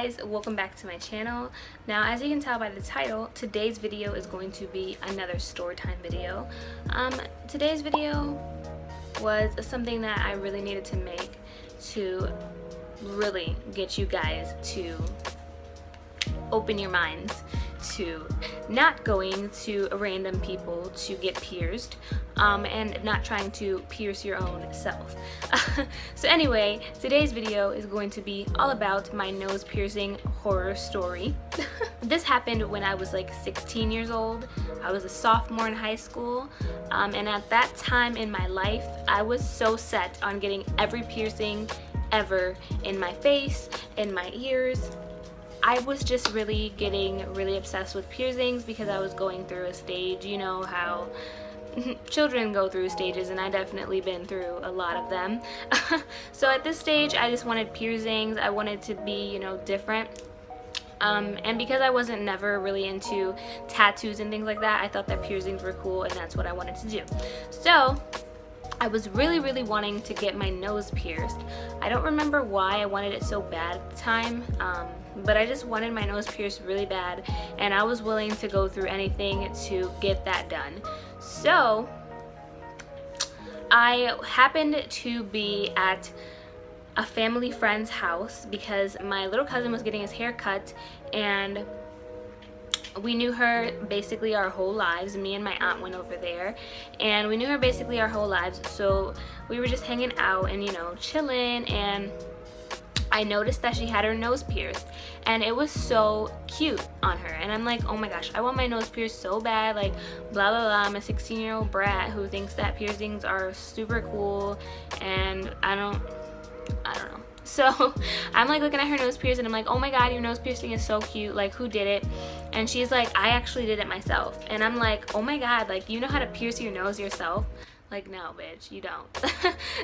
guys, welcome back to my channel. Now, as you can tell by the title, today's video is going to be another story time video. Today's video was something that I really needed to make to really get you guys to open your minds to not going to random people to get pierced and not trying to pierce your own self. So anyway, today's video is going to be all about my nose piercing horror story. This happened when I was like 16 years old. I was a sophomore in high school, and at that time in my life I was so set on getting every piercing ever in my face, in my ears. I was just really getting obsessed with piercings because I was going through a stage, you know how children go through stages, and I definitely been through a lot of them. So at this stage I just wanted piercings. I wanted to be, you know, different. And because I wasn't never really into tattoos and things like that, I thought that piercings were cool and that's what I wanted to do. So I was really wanting to get my nose pierced. I don't remember why I wanted it so bad at the time, but I just wanted my nose pierced really bad, and I was willing to go through anything to get that done. So I happened to be at a family friend's house because my little cousin was getting his hair cut, and we knew her basically our whole lives. Me and my aunt went over there and we knew her basically our whole lives, so we were just hanging out and, you know, chilling, and I noticed that she had her nose pierced and it was so cute on her, and I'm like, oh my gosh, I want my nose pierced so bad, like blah blah blah. I'm a 16-year-old brat who thinks that piercings are super cool, and I don't know. So I'm like looking at her nose piercing and I'm like, oh my god, your nose piercing is so cute, like who did it? And she's like, I actually did it myself. And I'm like, oh my god, like you know how to pierce your nose yourself? Like, no bitch, you don't.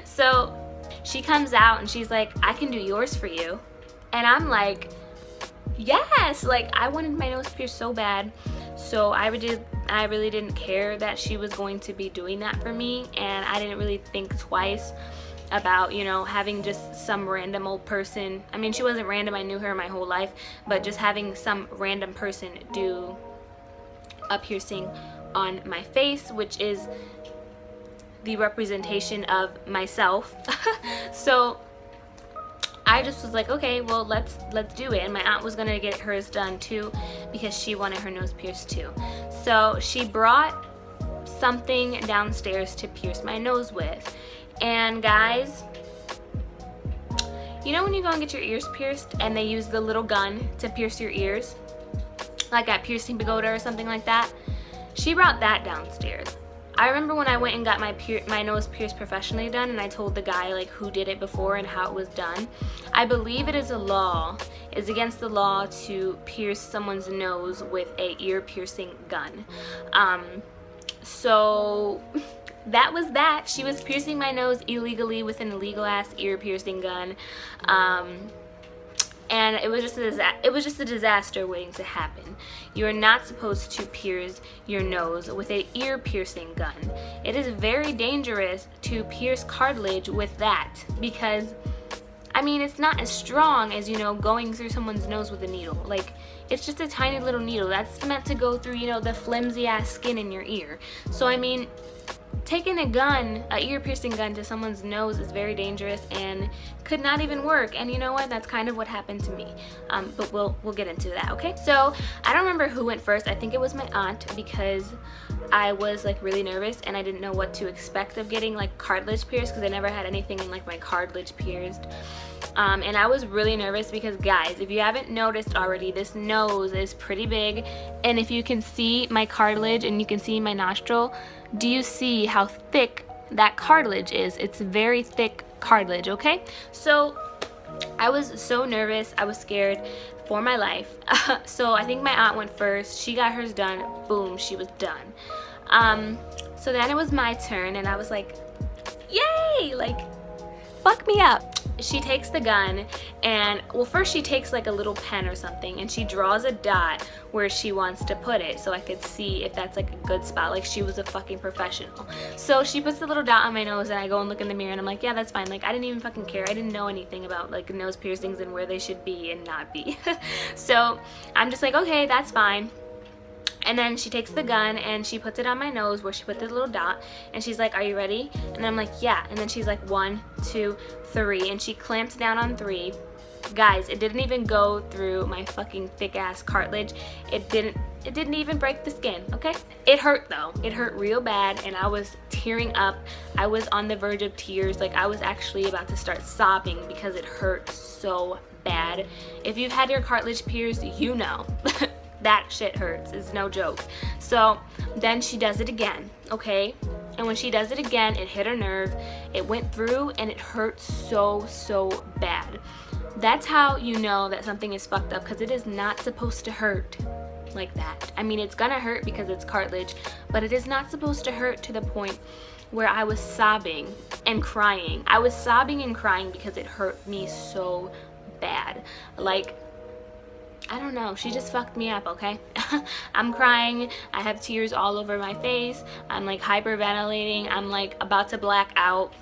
So she comes out and she's like, I can do yours for you. And I'm like, yes, like I wanted my nose pierced so bad. So I really didn't care that she was going to be doing that for me, and I didn't really think twice about, you know, having just some random old person. I mean, she wasn't random, I knew her my whole life, but just having some random person do a piercing on my face, which is the representation of myself. So I just was like, okay, well, let's do it. And my aunt was gonna get hers done too because she wanted her nose pierced too. So she brought something downstairs to pierce my nose with. And guys, you know when you go and get your ears pierced and they use the little gun to pierce your ears, like at piercing Pagoda or something like that? She brought that downstairs. I remember when I went and got my nose pierced professionally done, and I told the guy like who did it before and how it was done. I believe it is against the law to pierce someone's nose with a ear piercing gun. So that was that. She was piercing my nose illegally with an illegal ass ear piercing gun, and it was just a disaster waiting to happen. You are not supposed to pierce your nose with an ear piercing gun. It is very dangerous to pierce cartilage with that because, I mean, it's not as strong as, you know, going through someone's nose with a needle. Like, it's just a tiny little needle that's meant to go through, you know, the flimsy ass skin in your ear. So I mean, taking a ear piercing gun to someone's nose is very dangerous and could not even work. And you know what? That's kind of what happened to me. But we'll get into that, okay? So I don't remember who went first. I think it was my aunt, because I was like really nervous and I didn't know what to expect of getting like cartilage pierced because I never had anything in like my cartilage pierced. And I was really nervous because, guys, if you haven't noticed already, this nose is pretty big, and if you can see my cartilage and you can see my nostril, do you see how thick that cartilage is? It's very thick cartilage, okay? So I was so nervous, I was scared for my life. So I think my aunt went first. She got hers done. Boom, she was done. So then it was my turn, and I was like, yay, like fuck me up. she takes the gun and, well, first she takes like a little pen or something and she draws a dot where she wants to put it so I could see if that's like a good spot. Like she was a fucking professional. So she puts the little dot on my nose and I go and look in the mirror and I'm like, yeah, that's fine. Like I didn't even fucking care. I didn't know anything about like nose piercings and where they should be and not be. So I'm just like, okay, that's fine. And then she takes the gun and she puts it on my nose where she put the little dot and she's like, are you ready? And I'm like, yeah. And then she's like, 1, 2, 3, and she clamps down on 3. Guys, it didn't even go through my fucking thick ass cartilage. It didn't even break the skin, okay? It hurt though. It hurt real bad and I was tearing up. I was on the verge of tears. Like I was actually about to start sobbing because it hurt so bad. If you've had your cartilage pierced, you know. That shit hurts. It's no joke. So then she does it again, okay? And when she does it again, it hit her nerve. It went through and it hurt so bad. That's how you know that something is fucked up, because it is not supposed to hurt like that. I mean, it's gonna hurt because it's cartilage, but it is not supposed to hurt to the point where I was sobbing and crying. I was sobbing and crying because it hurt me so bad. Like, I don't know, she just fucked me up, okay? I'm crying, I have tears all over my face, I'm like hyperventilating, I'm like about to black out.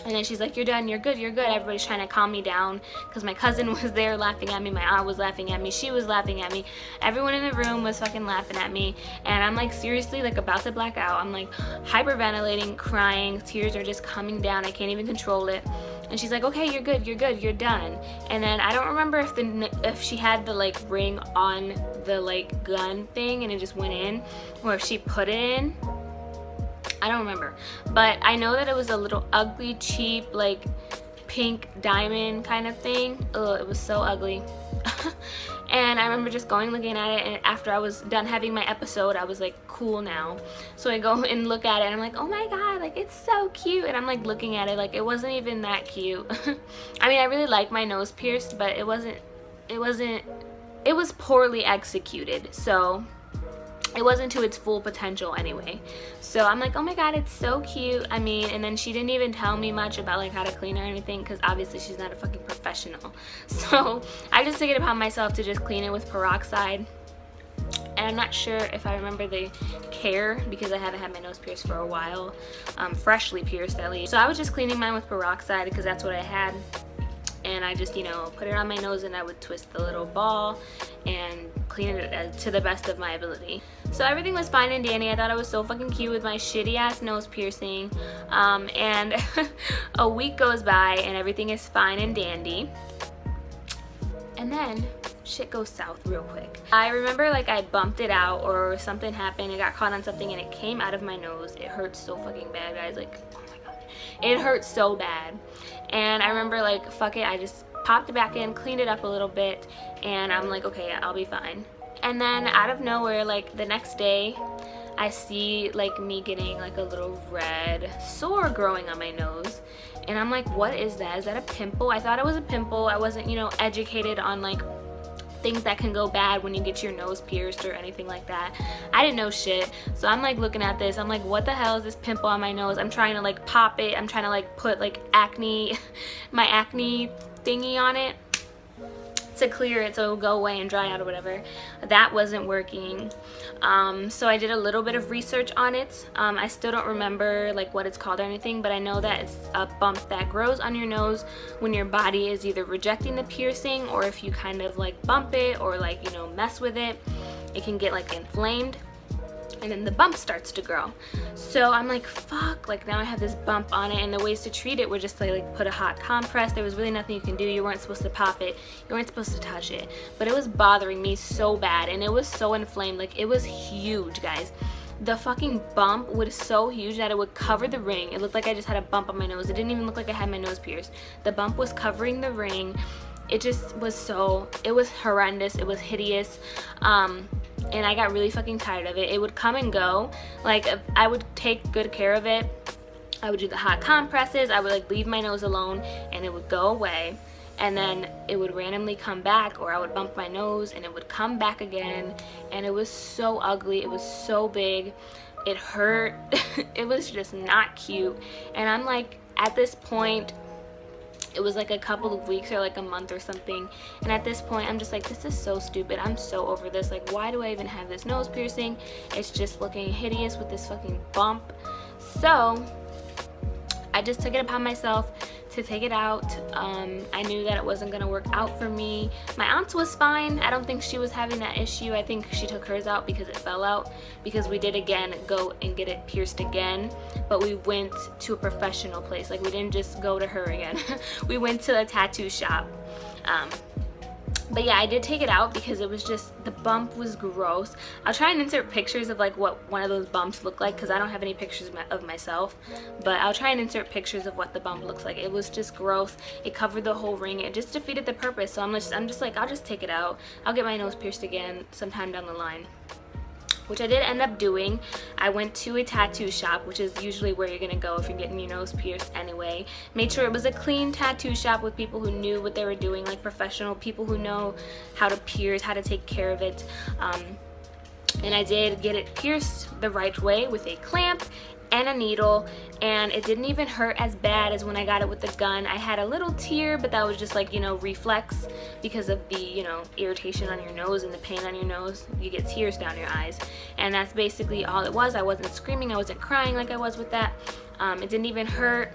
And then she's like, you're done, you're good, you're good. Everybody's trying to calm me down because my cousin was there laughing at me, my aunt was laughing at me, she was laughing at me, everyone in the room was fucking laughing at me. And I'm like seriously like about to black out. I'm like hyperventilating, crying, tears are just coming down, I can't even control it. And she's like, okay, you're good, you're done. And then I don't remember if she had the like ring on the like gun thing and it just went in, or if she put it in. I don't remember, but I know that it was a little ugly, cheap, like pink diamond kind of thing. Ugh, it was so ugly. And I remember just going looking at it, and after I was done having my episode, I was like, cool now. So I go and look at it and I'm like, oh my god, like it's so cute. And I'm like looking at it like it wasn't even that cute. I mean, I really like my nose pierced, but it was poorly executed, so it wasn't to its full potential anyway. So I'm like, oh my god, it's so cute. I mean, and then she didn't even tell me much about like how to clean or anything, because obviously she's not a fucking professional. So I just took it upon myself to just clean it with peroxide. And I'm not sure if I remember the care, because I haven't had my nose pierced for a while, freshly pierced at least. So I was just cleaning mine with peroxide because that's what I had. And I just, you know, put it on my nose and I would twist the little ball and clean it to the best of my ability. So everything was fine and dandy. I thought I was so fucking cute with my shitty ass nose piercing. And a week goes by and everything is fine and dandy. And then shit goes south real quick. I remember like I bumped it out or something happened. It got caught on something and it came out of my nose. It hurt so fucking bad, guys. Like, oh my god. It hurt so bad. And I remember like, fuck it, I just popped it back in, cleaned it up a little bit, and I'm like, okay, I'll be fine. And then out of nowhere, like the next day, I see like me getting like a little red sore growing on my nose. And I'm like, what is that? Is that a pimple? I thought it was a pimple. I wasn't, you know, educated on like things that can go bad when you get your nose pierced or anything like that. I didn't know shit. So I'm like looking at this, I'm like, what the hell is this pimple on my nose? I'm trying to like pop it, I'm trying to like put like acne, my acne thingy on it to clear it so it'll go away and dry out or whatever. That wasn't working. So I did a little bit of research on it. I still don't remember like what it's called or anything, but I know that it's a bump that grows on your nose when your body is either rejecting the piercing, or if you kind of like bump it or like, you know, mess with it, it can get like inflamed. And then the bump starts to grow. So I'm like, fuck, like now I have this bump on it, and the ways to treat it were just like put a hot compress. There was really nothing you can do. You weren't supposed to pop it, you weren't supposed to touch it, but it was bothering me so bad, and it was so inflamed. Like it was huge, guys. The fucking bump was so huge that it would cover the ring. It looked like I just had a bump on my nose. It didn't even look like I had my nose pierced. The bump was covering the ring. It just was so, it was horrendous, it was hideous. And I got really fucking tired of it. It would come and go. Like, I would take good care of it. I would do the hot compresses. I would like leave my nose alone and it would go away. And then it would randomly come back, or I would bump my nose and it would come back again. And it was so ugly. It was so big. It hurt. It was just not cute. And I'm like, at this point, It was like a couple of weeks or like a month or something, and at this point I'm just like, this is so stupid. I'm so over this. Like, why do I even have this nose piercing? It's just looking hideous with this fucking bump. So I just took it upon myself to take it out. I knew that it wasn't gonna work out for me. My aunt's was fine. I don't think she was having that issue. I think she took hers out because it fell out, because we did again go and get it pierced again, but we went to a professional place. Like, we didn't just go to her again. We went to a tattoo shop. But yeah, I did take it out because it was just, the bump was gross. I'll try and insert pictures of like what one of those bumps look like, because I don't have any pictures of myself, but I'll try and insert pictures of what the bump looks like. It was just gross. It covered the whole ring. It just defeated the purpose. So I'm just like, I'll just take it out. I'll get my nose pierced again sometime down the line, which I did end up doing. I went to a tattoo shop, which is usually where you're gonna go if you're getting your nose pierced anyway. Made sure it was a clean tattoo shop with people who knew what they were doing, like professional people who know how to pierce, how to take care of it. And I did get it pierced the right way with a clamp and a needle, and it didn't even hurt as bad as when I got it with the gun. I had a little tear, but that was just like, you know, reflex because of the, you know, irritation on your nose and the pain on your nose. You get tears down your eyes, and that's basically all it was. I wasn't screaming, I wasn't crying like I was with that. It didn't even hurt.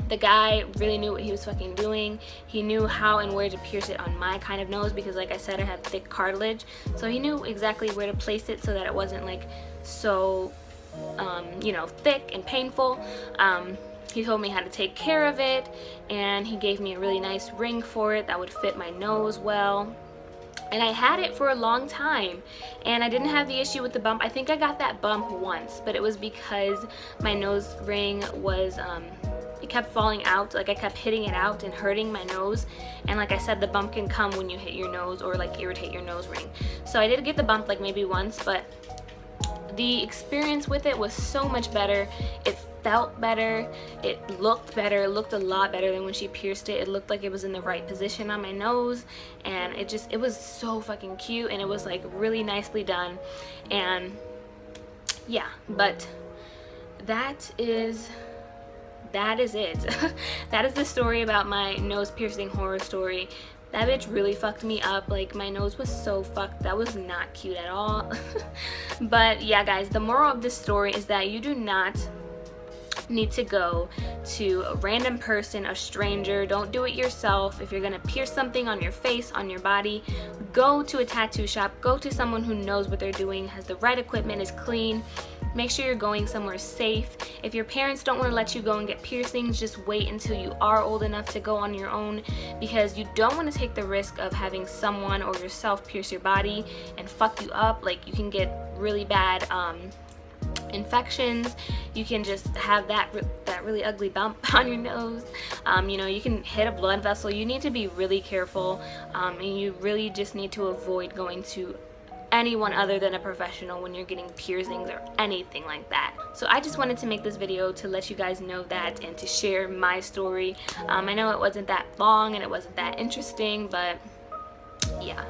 The guy really knew what he was fucking doing. He knew how and where to pierce it on my kind of nose, because like I said, I have thick cartilage, so he knew exactly where to place it so that it wasn't like so you know, thick and painful. He told me how to take care of it, and he gave me a really nice ring for it that would fit my nose well. And I had it for a long time, and I didn't have the issue with the bump. I think I got that bump once, but it was because my nose ring was it kept falling out. Like, I kept hitting it out and hurting my nose, and like I said, the bump can come when you hit your nose or like irritate your nose ring. So I did get the bump like maybe once, but the experience with it was so much better. It felt better, it looked better, it looked a lot better than when she pierced it. It looked like it was in the right position on my nose, and it was so fucking cute, and it was like really nicely done. And yeah, but that is it. That is the story about my nose piercing horror story. That bitch really fucked me up. Like, my nose was so fucked. That was not cute at all. But yeah, guys, the moral of this story is that you do not need to go to a random person, a stranger. Don't do it yourself. If you're gonna pierce something on your face, on your body, go to a tattoo shop. Go to someone who knows what they're doing, has the right equipment, is clean. Make sure you're going somewhere safe. If your parents don't want to let you go and get piercings, just wait until you are old enough to go on your own, because you don't want to take the risk of having someone or yourself pierce your body and fuck you up. Like, you can get really bad infections. You can just have that really ugly bump on your nose. You know, you can hit a blood vessel. You need to be really careful, and you really just need to avoid going to anyone other than a professional when you're getting piercings or anything like that. So I just wanted to make this video to let you guys know that and to share my story. I know it wasn't that long and it wasn't that interesting, but yeah,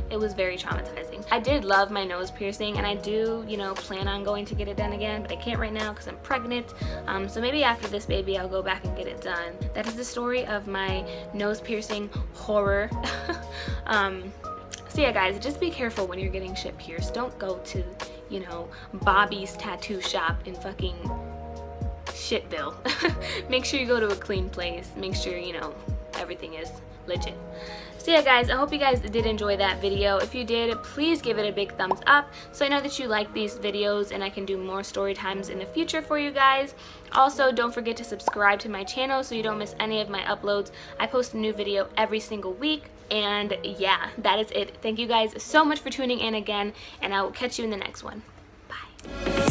it was very traumatizing. I did love my nose piercing, and I do, you know, plan on going to get it done again, but I can't right now because I'm pregnant. So maybe after this baby I'll go back and get it done. That is the story of my nose piercing horror. So yeah, guys, just be careful when you're getting shit pierced. Don't go to, you know, Bobby's tattoo shop in fucking Shitville. Make sure you go to a clean place. Make sure, you know, everything is legit. So yeah, guys, I hope you guys did enjoy that video. If you did, please give it a big thumbs up so I know that you like these videos and I can do more story times in the future for you guys. Also, don't forget to subscribe to my channel so you don't miss any of my uploads. I post a new video every single week. And yeah, that is it. Thank you guys so much for tuning in again, and I will catch you in the next one. Bye.